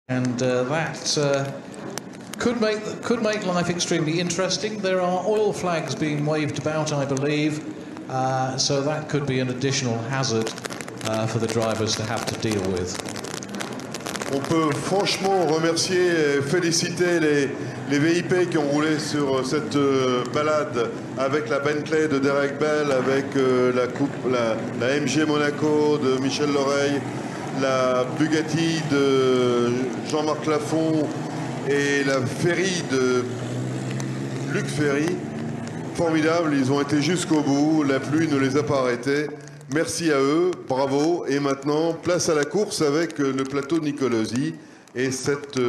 And that could make life extremely interesting. There are oil flags being waved about, I believe, so that could be an additional hazard for the drivers to have to deal with. On peut franchement remercier et féliciter les VIP qui ont roulé sur cette balade avec la Bentley de Derek Bell, avec la MG Monaco de Michel Loreille, la Bugatti de Jean-Marc Lafont et la Ferry de Luc Ferry. Formidable, ils ont été jusqu'au bout, la pluie ne les a pas arrêtés. Merci à eux, bravo. Et maintenant, place à la course avec le plateau Nicolosi et cette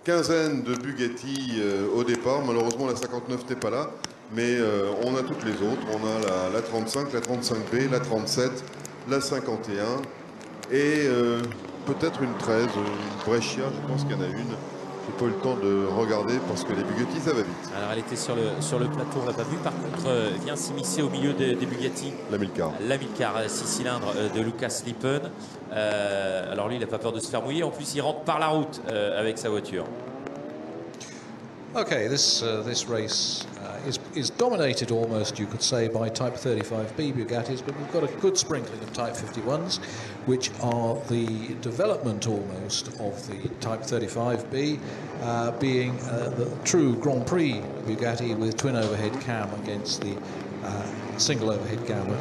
quinzaine de Bugatti au départ. Malheureusement, la 59 n'était pas là, mais on a toutes les autres. On a la 35, la 35B, la 37, la 51 et peut-être une 13, une Brescia, je pense qu'il y en a une. J'ai pas eu le temps de regarder parce que les Bugatti, ça va vite. Alors elle était sur le plateau, on l'a pas vu. Par contre, vient s'immiscer au milieu des Bugatti. La Milcar. La Milcar, 6 cylindres de Lucas Lippen. Alors lui, il n'a pas peur de se faire mouiller. En plus, il rentre par la route avec sa voiture. Okay, this race is dominated almost, you could say, by Type 35B Bugattis, but we've got a good sprinkling of Type 51s, which are the development almost of the Type 35B, being the true Grand Prix Bugatti with twin overhead cam against the single overhead cam of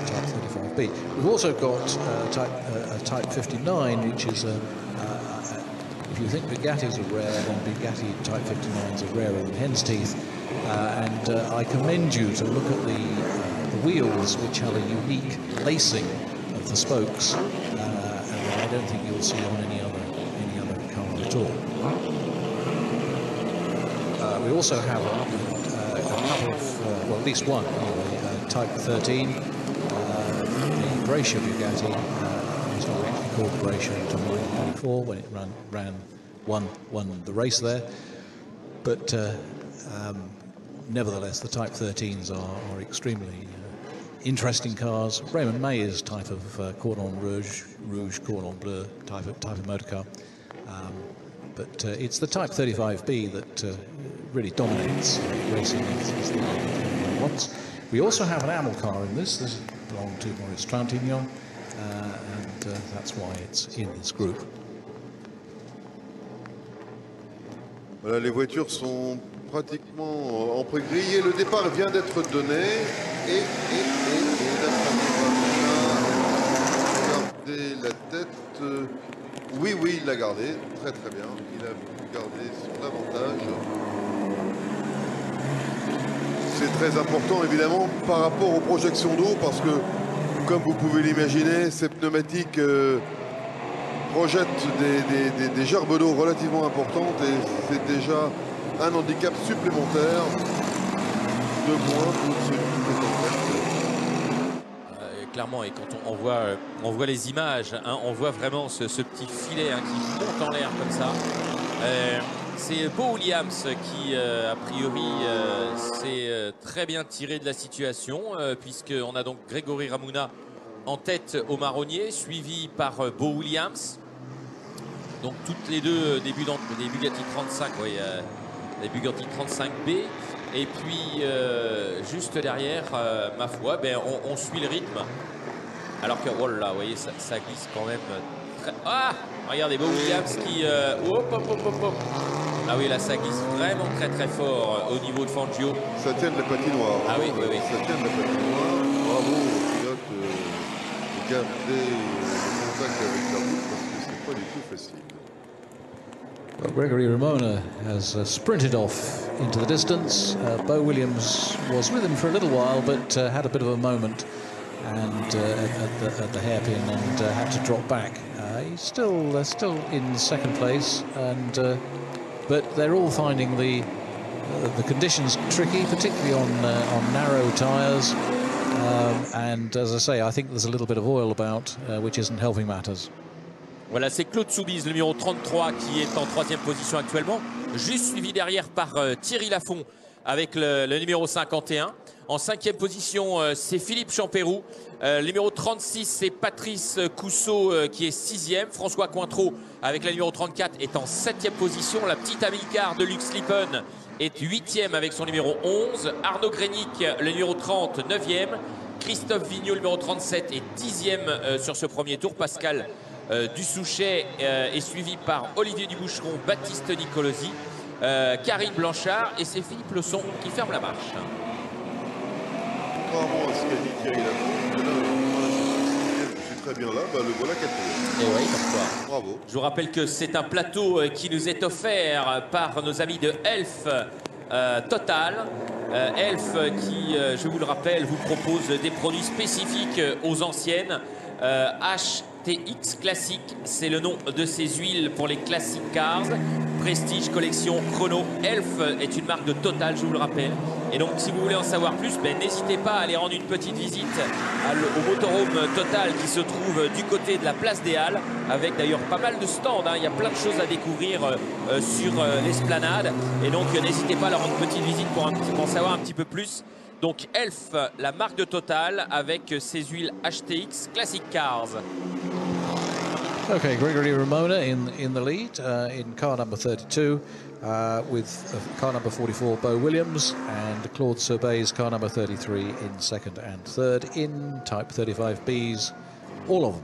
the Type 35B. We've also got a Type 59, which is if you think Bugattis are rare, then Bugatti Type 59s are rarer than hen's teeth. And I commend you to look at the wheels, which have a unique lacing of the spokes, and I don't think you'll see on any other car at all. We also have a couple of, well, at least one anyway, Type 13, the Brescia Bugatti. It's not actually called Brescia until 1924 when it won the race there, but nevertheless the Type 13s are extremely interesting cars. Raymond Mayer's type of Cordon Rouge, Cordon Bleu type of motor car, but it's the Type 35B that really dominates racing as the one wants. We also have an AML car in this. This belongs to Maurice Trintignant, and that's why it's in this group. Voilà, les voitures sont pratiquement en pré-grille et le départ vient d'être donné. Et gardé la tête. Oui, il l'a gardé. Très bien. Il a gardé son avantage. C'est très important évidemment par rapport aux projections d'eau parce que, comme vous pouvez l'imaginer, ces pneumatiques projettent des gerbes d'eau relativement importantes et c'est déjà un handicap supplémentaire de moins pour celui qui est en fait. Clairement, et quand on voit les images, hein, on voit vraiment ce petit filet qui monte en l'air comme ça. C'est Beau Williams qui, a priori, s'est très bien tiré de la situation, puisqu'on a donc Grégory Ramuna en tête au marronnier, suivi par Beau Williams. Donc toutes les deux des Bugatti 35, oui, les Bugatti 35B. Et puis juste derrière, ma foi, on suit le rythme. Alors que, oh là là, vous voyez, ça glisse quand même très... Ah, regardez, Beau Williams qui... Ah oui, là, ça glisse vraiment très fort au niveau de Fangio. Ça tient de la patinoire. Ah oui. Ça tient de la patinoire. Bravo au pilote de garder le contact avec la route parce que c'est pas du tout facile. Well, Gregory Ramona has sprinted off into the distance. Beau Williams was with him for a little while, but had a bit of a moment and at the hairpin and had to drop back. He's still in second place, and but they're all finding the conditions tricky, particularly on narrow tyres. And as I say, I think there's a little bit of oil about, which isn't helping matters. Voilà, c'est Claude Soubise, le numéro 33, qui est en 3e position actuellement, juste suivi derrière par Thierry Lafont avec le numéro 51. En 5e position, c'est Philippe Champérou. Le numéro 36, c'est Patrice Cousseau qui est 6e. François Cointreau avec la numéro 34 est en 7e position. La petite Amilcar de Lux Lippen est 8e avec son numéro 11. Arnaud Grenic, le numéro 30, 9e. Christophe Vigneault, le numéro 37, est 10e sur ce premier tour. Pascal Dussouchet est suivi par Olivier Duboucheron, Baptiste Nicolosi, Karine Blanchard et c'est Philippe Leçon qui ferme la marche. Bravo à Scani qui arrive là. Je suis très bien là, le voilà 4e. Et oui, comme quoi. Bravo. Je vous rappelle que c'est un plateau qui nous est offert par nos amis de Elf Total. Elf qui, je vous le rappelle, vous propose des produits spécifiques aux anciennes. HTX Classique, c'est le nom de ces huiles pour les Classic Cars. Prestige, collection, chrono. Elf est une marque de Total, je vous le rappelle. Et donc, si vous voulez en savoir plus, n'hésitez pas à aller rendre une petite visite au motorhome Total qui se trouve du côté de la place des Halles, avec d'ailleurs pas mal de stands. Il y a plein de choses à découvrir sur l'esplanade. Et donc, n'hésitez pas à leur rendre une petite visite pour en savoir un petit peu plus. Donc, Elf, la marque de Total, avec ses huiles HTX Classic Cars. Okay, Gregory Ramona in the lead in car number 32 with car number 44 Beau Williams and Claude Sorbet's car number 33 in second and third in Type 35Bs, all of them.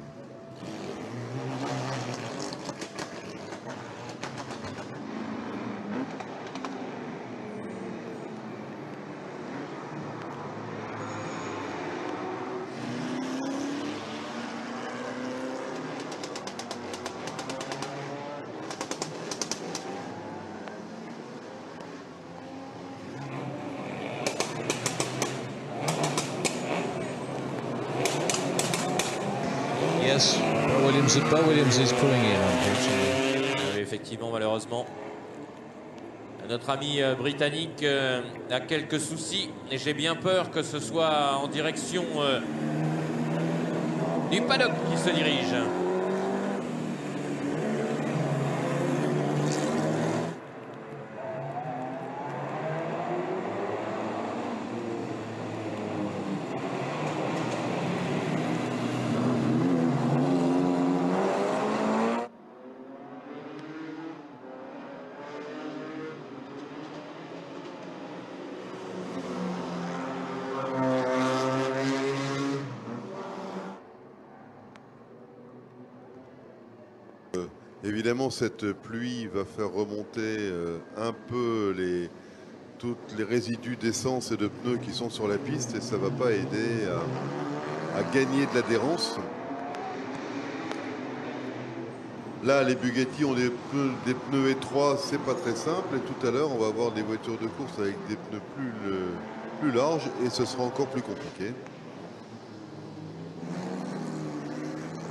Yes, Beau Williams is pulling in, unfortunately. Oui, effectivement, malheureusement. Notre ami britannique a quelques soucis et j'ai bien peur que ce soit en direction du paddock qui se dirige. Évidemment, cette pluie va faire remonter un peu tous les résidus d'essence et de pneus qui sont sur la piste et ça ne va pas aider à gagner de l'adhérence. Là, les Bugatti ont des pneus étroits, c'est pas très simple. Et tout à l'heure, on va avoir des voitures de course avec des pneus plus larges et ce sera encore plus compliqué.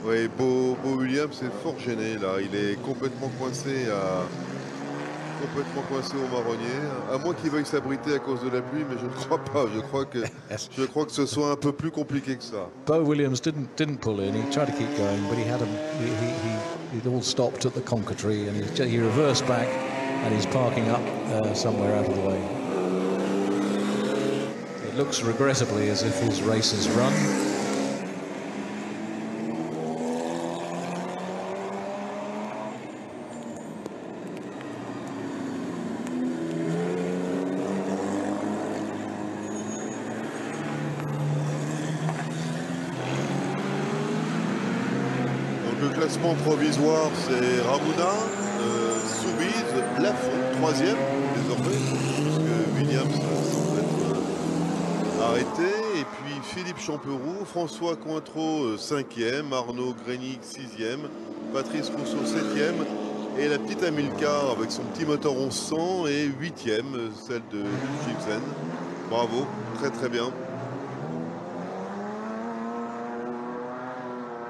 Oui, Beau Williams est fort gêné là. Il est complètement coincé au marronnier. À moins qu'il veuille s'abriter à cause de la pluie, mais je ne crois pas. Je crois que ce soit un peu plus compliqué que ça. Beau Williams didn't pull in. He tried to keep going, but he all stopped at the Conker tree, and he reversed back, and he's parking up somewhere out of the way. It looks regrettably as if his race is run. Le classement provisoire, c'est Ramona, Soubize, Lafont, 3e désormais, puisque Williams semble être arrêté. Et puis Philippe Champérou, François Cointreau, 5e, Arnaud Grenic, 6e, Patrice Cousseau, 7e. Et la petite Amilcar avec son petit moteur 1100 est 8e, celle de Gibson. Bravo, très très bien.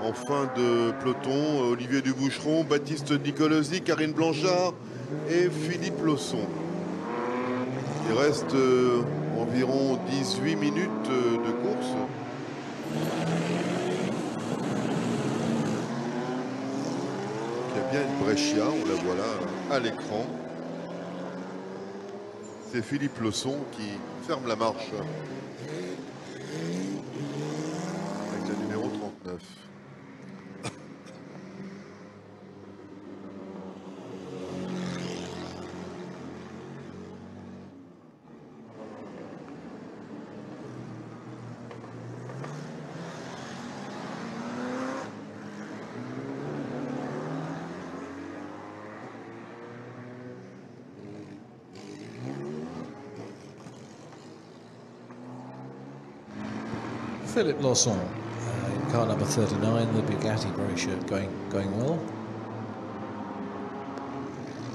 En fin de peloton, Olivier Duboucheron, Baptiste Nicolosi, Karine Blanchard et Philippe Leçon. Il reste environ 18 minutes de course. Il y a bien une Brescia, on la voit là à l'écran. c'est Philippe Leçon qui ferme la marche. Avec la numéro 39. Philippe Lawson in car number 39, the Bugatti Brescia going well.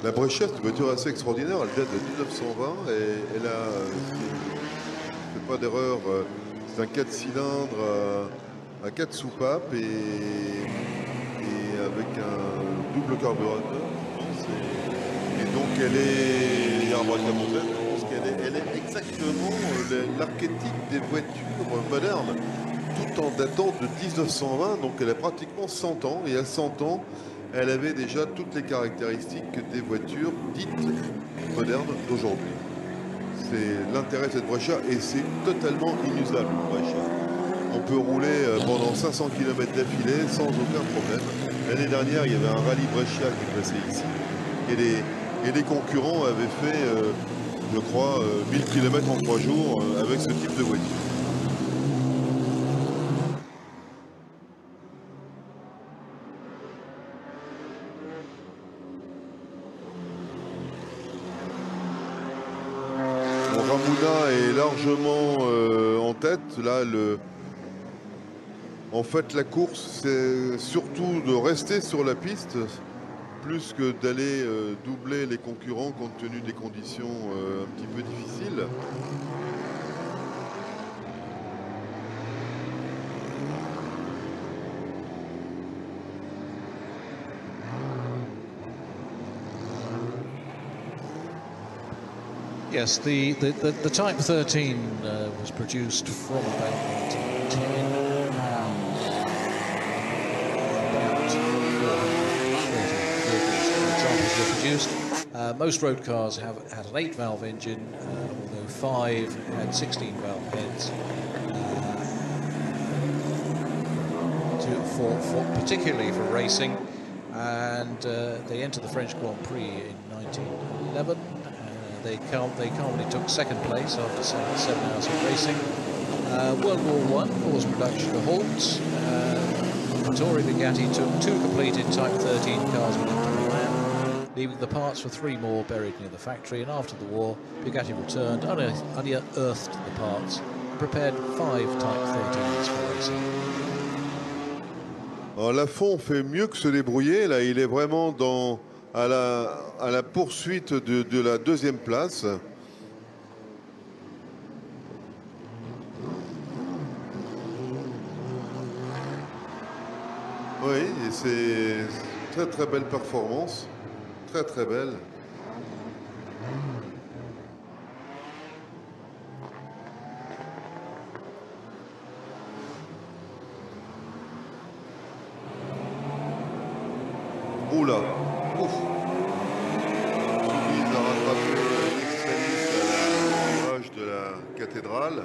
La Brescia, c'est une voiture assez extraordinaire. Elle date de 1920 et elle a, je ne fais pas d'erreur, c'est un 4 cylindres à 4 soupapes et avec un double carburateur. Et donc elle est, il y a un bras de montagne, je pense qu'elle est exactement l'archétype des voitures modernes, tout en datant de 1920, donc elle a pratiquement 100 ans, et à 100 ans, elle avait déjà toutes les caractéristiques des voitures dites modernes d'aujourd'hui. C'est l'intérêt de cette Brescia, et c'est totalement inusable, Brescia. On peut rouler pendant 500 km d'affilée sans aucun problème. L'année dernière, il y avait un rallye Brescia qui passait ici, et les concurrents avaient fait, je crois, 1000 km en 3 jours avec ce type de voiture. Bon, Ramuna est largement en tête. Là, en fait, la course, c'est surtout de rester sur la piste, plus que d'aller doubler les concurrents compte tenu des conditions un petit peu difficiles. Yes, the Type 13 was produced from about 1910. About 430 examples were produced. Most road cars had an 8-valve engine, although 5 had 16-valve heads. Particularly for racing, and they entered the French Grand Prix in 1911. They calmly took second place after 7 hours of racing. World War I caused production to halt. Vittorio Bugatti took 2 completed Type 13 cars with him to Milan, leaving the parts for 3 more buried near the factory. And after the war, Bugatti returned, unearthed the parts, and prepared 5 Type 13s for racing. Alors Lafont fait mieux que se débrouiller. Là, il est vraiment à la poursuite de la 2e place. Oui, et c'est très très belle performance. Très très belle. Oula, ouf. Soumise à rattraper l'extrémiste à la virage de la cathédrale.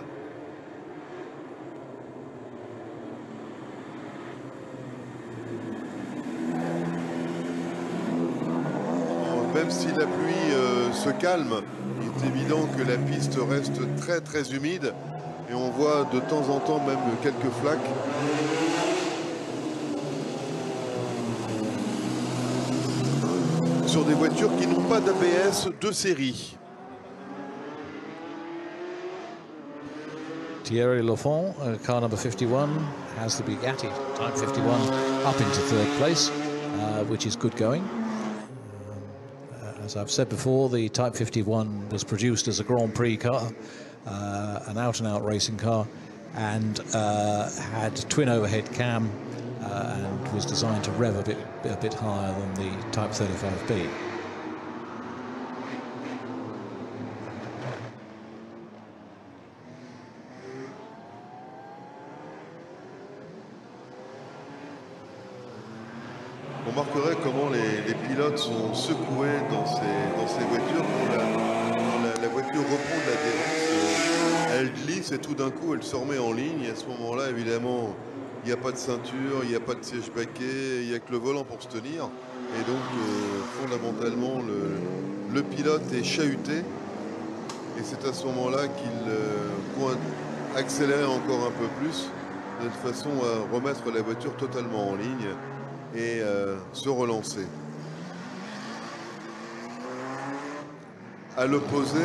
Même si la pluie se calme, il est évident que la piste reste très très humide et on voit de temps en temps même quelques flaques. Sur des voitures qui n'ont pas d'ABS de série. Thierry Lafont, car number 51, has the Bugatti Type 51 up into 3rd place, which is good going. As I've said before, the Type 51 was produced as a Grand Prix car, an out-and-out racing car, and had twin overhead cam and was designed to rev a bit higher than the Type 35B. On marquerait comment les pilotes sont secoués dans ces voitures pour la voiture reprend de l'adhérence, elle glisse et tout d'un coup elle se remet en ligne. Et à ce moment-là, évidemment, il n'y a pas de ceinture, il n'y a pas de siège baquet, il n'y a que le volant pour se tenir. Et donc, fondamentalement, le pilote est chahuté. Et c'est à ce moment-là qu'il faut accélérer encore un peu plus, de façon à remettre la voiture totalement en ligne et se relancer. À l'opposé,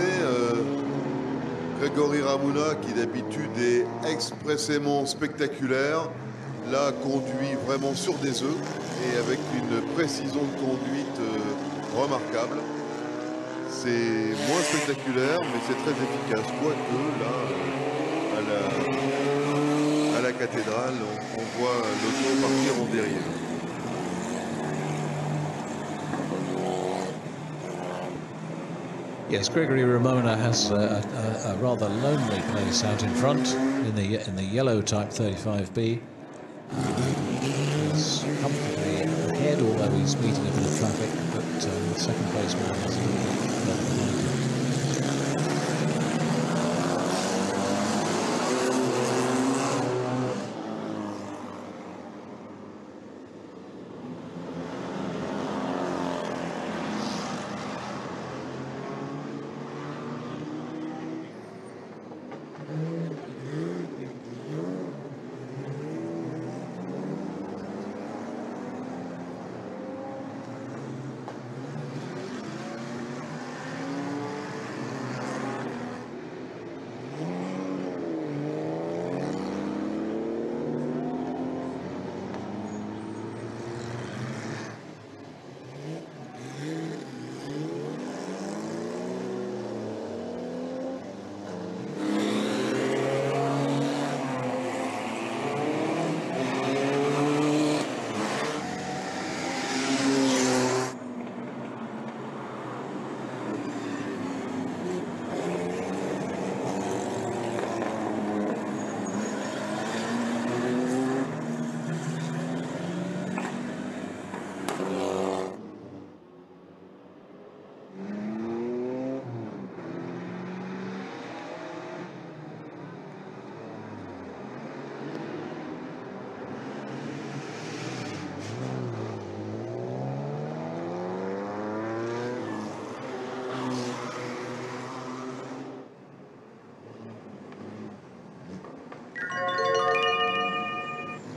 Grégory Ramona, qui d'habitude est expressément spectaculaire, là conduit vraiment sur des œufs et avec une précision de conduite remarquable. C'est moins spectaculaire, mais c'est très efficace. Quoique, là, à la cathédrale, on voit l'auto partir en dérive. Yes, Gregory Ramona has a rather lonely place out in front in the yellow Type 35B. He's comfortably ahead, although he's meeting a bit of traffic, but second place man is a little bit behind him.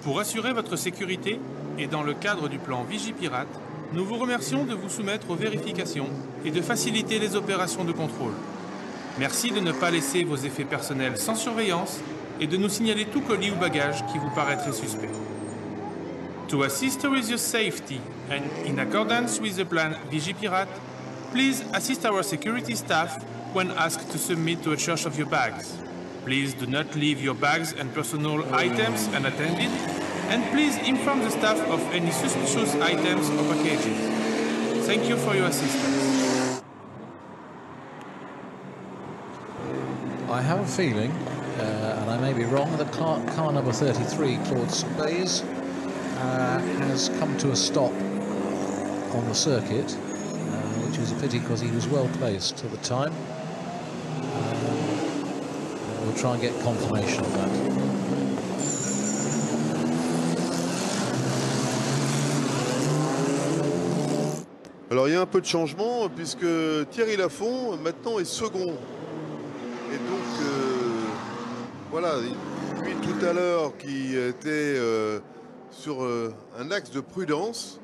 Pour assurer votre sécurité et dans le cadre du plan Vigipirate, nous vous remercions de vous soumettre aux vérifications et de faciliter les opérations de contrôle. Merci de ne pas laisser vos effets personnels sans surveillance et de nous signaler tout colis ou bagage qui vous paraîtrait suspect. To assist with your safety and in accordance with the plan Vigipirate, please assist our security staff when asked to submit to a search of your bags. Please do not leave your bags and personal items unattended, and please inform the staff of any suspicious items or packages. Thank you for your assistance. I have a feeling, and I may be wrong, that car number 33, Claude Bays, has come to a stop on the circuit, which is a pity because he was well placed at the time. We'll try and get confirmation of that. Alors il y a un peu de changement puisque Thierry Lafont maintenant est second. Et donc voilà, lui tout à l'heure qui était sur un axe de prudence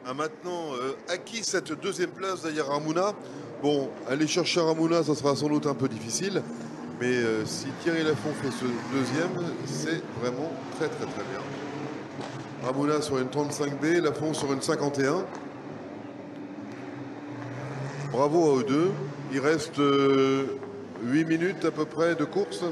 a maintenant acquis cette deuxième place derrière Ramona. Bon, aller chercher Ramona, ça sera sans doute un peu difficile. Mais si Thierry Lafont fait ce deuxième, c'est vraiment très très très bien. Ramona sur une 35B, Lafont sur une 51. Bravo à eux deux. Il reste 8 minutes à peu près de course.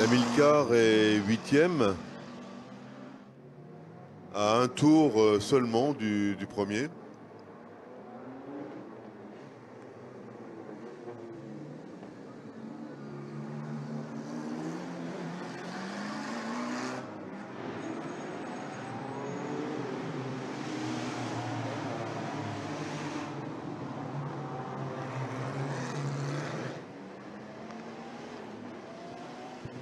Amilcar est 8e. À un tour seulement du premier.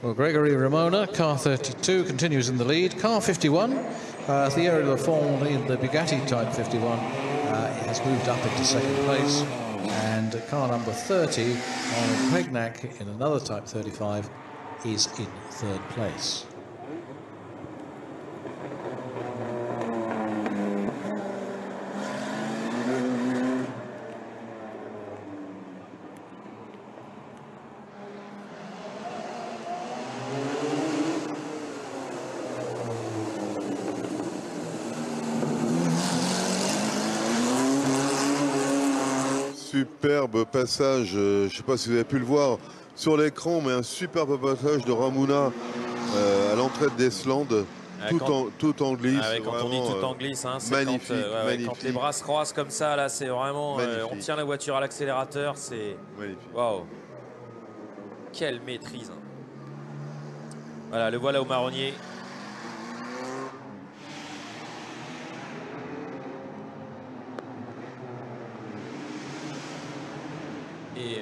Well, Gregory Ramona, car 32, continues in the lead. Car 51, Thierry Lafond in the Bugatti Type 51 has moved up into second place. And car number 30, Arnold Pregnack in another Type 35, is in third place. Superbe passage, je ne sais pas si vous avez pu le voir sur l'écran, mais un superbe passage de Ramona à l'entrée de Deslandes, tout en glisse. Quand on dit tout en glisse, hein, c'est magnifique, magnifique. quand les bras se croisent comme ça, là, c'est vraiment, on tient la voiture à l'accélérateur, c'est waouh, quelle maîtrise. Voilà, le voilà au marronnier. Et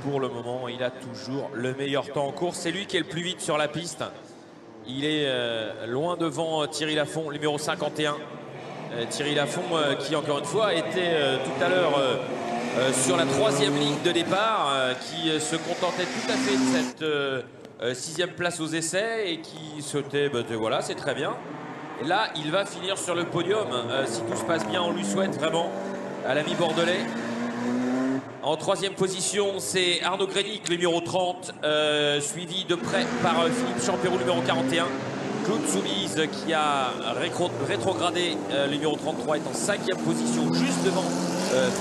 pour le moment, il a toujours le meilleur temps en course. C'est lui qui est le plus vite sur la piste. Il est loin devant Thierry Lafond, numéro 51. Thierry Lafond qui, encore une fois, était tout à l'heure sur la 3e ligne de départ, qui se contentait tout à fait de cette 6e place aux essais et qui sautait, voilà, c'est très bien. Et là, il va finir sur le podium. Si tout se passe bien, on lui souhaite vraiment à l'ami bordelais. En 3e position, c'est Arnaud Grenic, le numéro 30, suivi de près par Philippe Champérou, numéro 41. Claude Soubize, qui a rétrogradé, le numéro 33, est en 5e position, juste devant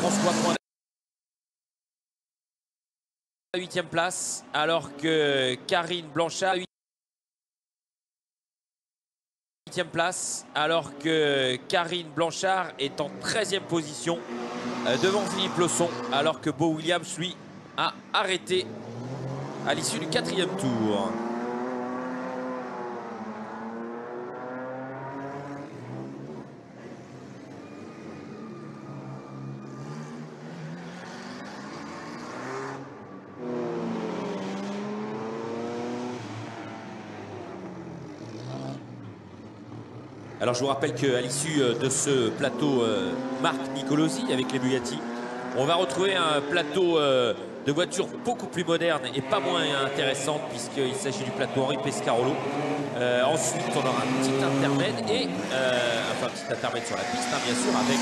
François Poindet. 8e place, alors que Karine Blanchard, 8e place, alors que Karine Blanchard est en 13e position devant Philippe Leçon, alors que Beau Williams, lui, a arrêté à l'issue du 4e tour. Alors je vous rappelle qu'à l'issue de ce plateau Marc Nicolosi avec les Bugatti, on va retrouver un plateau de voitures beaucoup plus moderne et pas moins intéressante, puisqu'il s'agit du plateau Henri Pescarolo. Ensuite, on aura un petit intermède et enfin un petit intermède sur la piste, hein, bien sûr, avec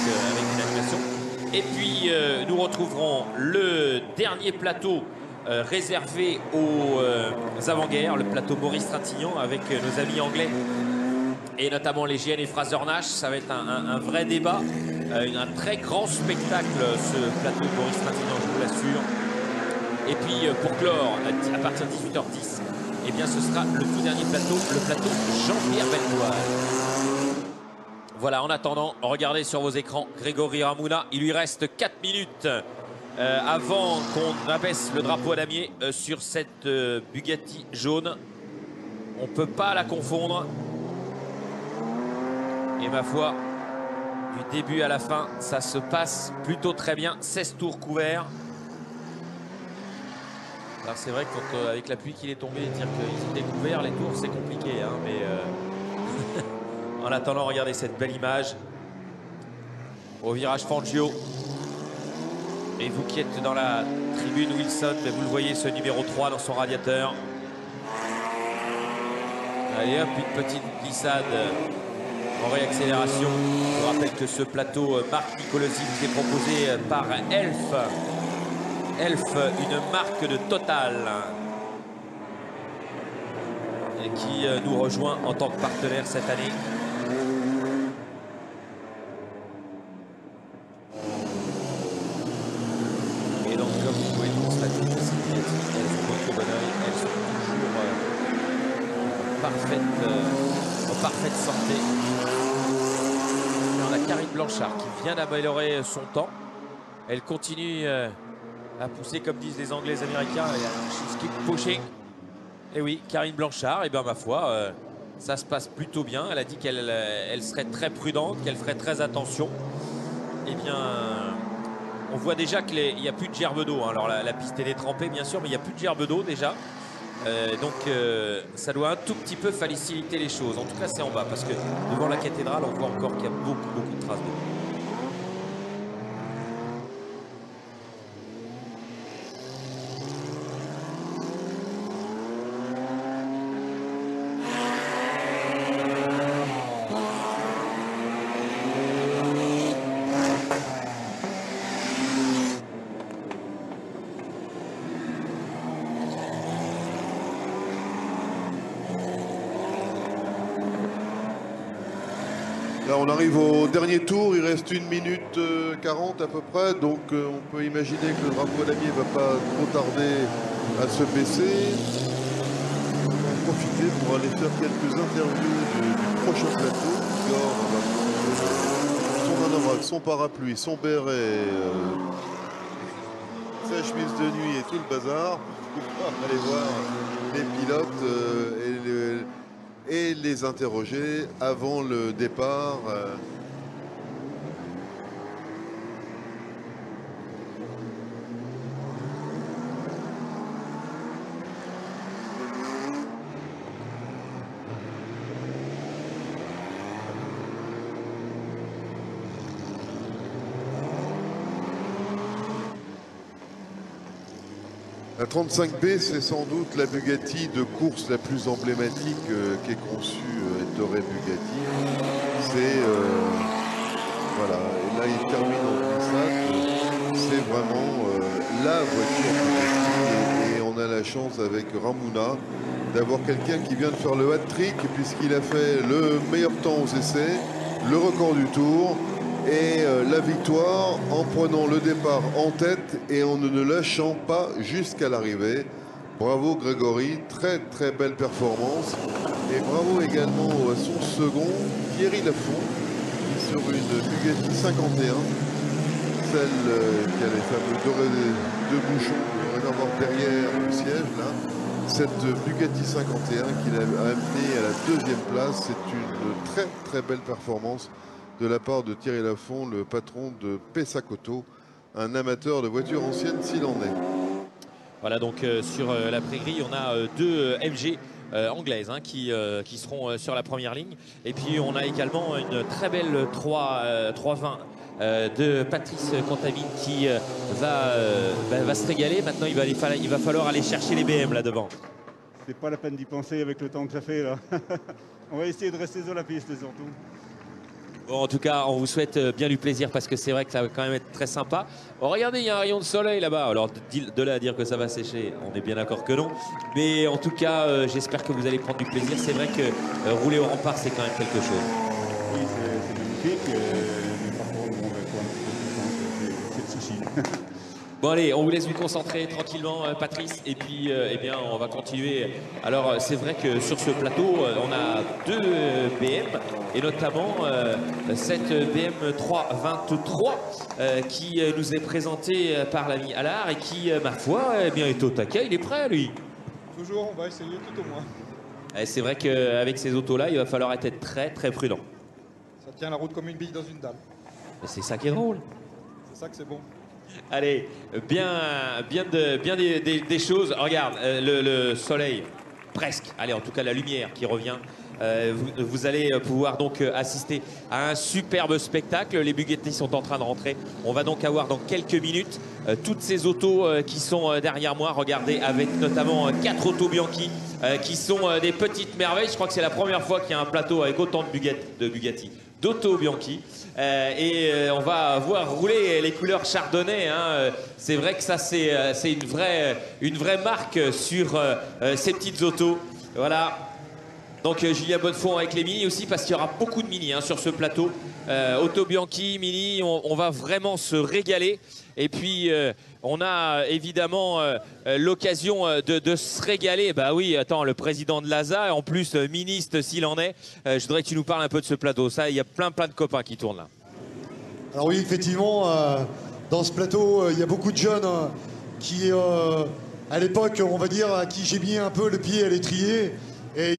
une animation. Et puis nous retrouverons le dernier plateau réservé aux avant-guerres, le plateau Maurice Trintignant, avec nos amis anglais et notamment les GN et Fraser-Nash. Ça va être un vrai débat, un très grand spectacle, ce plateau de Maurice Trintignant, je vous l'assure. Et puis pour clore, à partir de 18h10, eh bien, ce sera le tout dernier plateau, le plateau Jean-Pierre Belloise. Voilà, en attendant, regardez sur vos écrans Grégory Ramona. Il lui reste 4 minutes avant qu'on abaisse le drapeau à damier sur cette Bugatti jaune. On ne peut pas la confondre. Et ma foi, du début à la fin, ça se passe plutôt très bien. 16 tours couverts. Alors c'est vrai que quand, avec la pluie qui est tombée, dire qu'ils étaient couverts, les tours, c'est compliqué. Hein, mais en attendant, regardez cette belle image. Au virage Fangio. Et vous qui êtes dans la tribune Wilson, vous le voyez, ce numéro 3 dans son radiateur. Allez hop, une petite glissade en réaccélération. Je vous rappelle que ce plateau Marc Nicolosi vous est proposé par Elf. Elf, une marque de Total, et qui nous rejoint en tant que partenaire cette année. Et donc, comme vous pouvez le constater, elles sont votre bon oeil, elles sont toujours parfaite santé. Et on a Karine Blanchard qui vient d'améliorer son temps. Elle continue à pousser, comme disent les Anglais américains. She's keep pushing. Et oui, Karine Blanchard, et bien ma foi, ça se passe plutôt bien. Elle a dit qu'elle serait très prudente, qu'elle ferait très attention. Et bien, on voit déjà qu'il n'y a plus de gerbe d'eau. Hein. Alors la piste est détrempée, bien sûr, mais il n'y a plus de gerbe d'eau déjà. Donc ça doit un tout petit peu faciliter les choses. En tout cas, c'est en bas, parce que devant la cathédrale, on voit encore qu'il y a beaucoup de traces d'eau. Là, on arrive au dernier tour, il reste 1 minute 40 à peu près, donc on peut imaginer que le drapeau damier ne va pas trop tarder à se baisser. On va en profiter pour aller faire quelques interviews du prochain plateau. Igor va prendre son anorak, son parapluie, son béret, sa chemise de nuit et tout le bazar pour pouvoir aller voir les pilotes et les interroger avant le départ. La 35B, c'est sans doute la Bugatti de course la plus emblématique qu'ait conçue Ettore Bugatti. C'est voilà, et là il termine en glissade. C'est vraiment la voiture Bugatti et on a la chance avec Ramuna d'avoir quelqu'un qui vient de faire le hat-trick puisqu'il a fait le meilleur temps aux essais, le record du tour. Et la victoire en prenant le départ en tête et en ne lâchant pas jusqu'à l'arrivée. Bravo Grégory, très belle performance. Et bravo également à son second, Thierry Lafont, qui sur une Bugatti 51, celle qui a les fameux deux bouchons, le réservoir derrière le siège là. Cette Bugatti 51 qui l'a amené à la 2e place, c'est une très belle performance de la part de Thierry Lafont, le patron de Pessacoto, un amateur de voitures anciennes s'il en est. Voilà, donc sur la prairie, on a 2 MG anglaises hein, qui seront sur la première ligne. Et puis on a également une très belle 320 de Patrice Contamine qui va se régaler. Maintenant, il va falloir aller chercher les BM là devant. C'est pas la peine d'y penser avec le temps que ça fait là. On va essayer de rester sur la piste surtout. Bon, en tout cas, on vous souhaite bien du plaisir parce que c'est vrai que ça va quand même être très sympa. Oh, regardez, il y a un rayon de soleil là-bas. Alors, de là à dire que ça va sécher, on est bien d'accord que non. Mais en tout cas, j'espère que vous allez prendre du plaisir. C'est vrai que rouler au rempart, c'est quand même quelque chose. Oui, c'est magnifique. Mais par contre, bon, c'est le souci. Bon allez, on vous laisse vous concentrer tranquillement Patrice et puis eh bien on va continuer. Alors c'est vrai que sur ce plateau on a 2 BM et notamment cette BM 323 qui nous est présentée par l'ami Allard et qui ma foi eh bien, est au taquet, il est prêt lui. Toujours, on va essayer tout au moins. C'est vrai qu'avec ces autos là il va falloir être très prudent. Ça tient la route comme une bille dans une dalle. C'est ça qui est drôle. C'est ça que c'est bon. Allez, bien des choses. Regarde, le soleil, presque. Allez, en tout cas, la lumière qui revient. Vous allez pouvoir donc assister à un superbe spectacle. Les Bugatti sont en train de rentrer. On va donc avoir dans quelques minutes toutes ces autos qui sont derrière moi. Regardez, avec notamment 4 autos Bianchi qui sont des petites merveilles. Je crois que c'est la première fois qu'il y a un plateau avec autant de Bugatti, d'auto Bianchi. On va voir rouler les couleurs chardonnay. Hein. C'est vrai que ça, c'est une vraie marque sur ces petites autos. Voilà. Donc Julien Bonnefond avec les mini aussi, parce qu'il y aura beaucoup de mini sur ce plateau. Auto Bianchi, mini, on va vraiment se régaler. Et puis on a évidemment l'occasion de se régaler. Bah oui, attends, le président de l'ASA, en plus ministre s'il en est. Je voudrais que tu nous parles un peu de ce plateau. Ça, il y a plein de copains qui tournent là. Alors oui, effectivement, dans ce plateau, il y a beaucoup de jeunes qui, à l'époque, on va dire, à qui j'ai mis un peu le pied à l'étrier. Et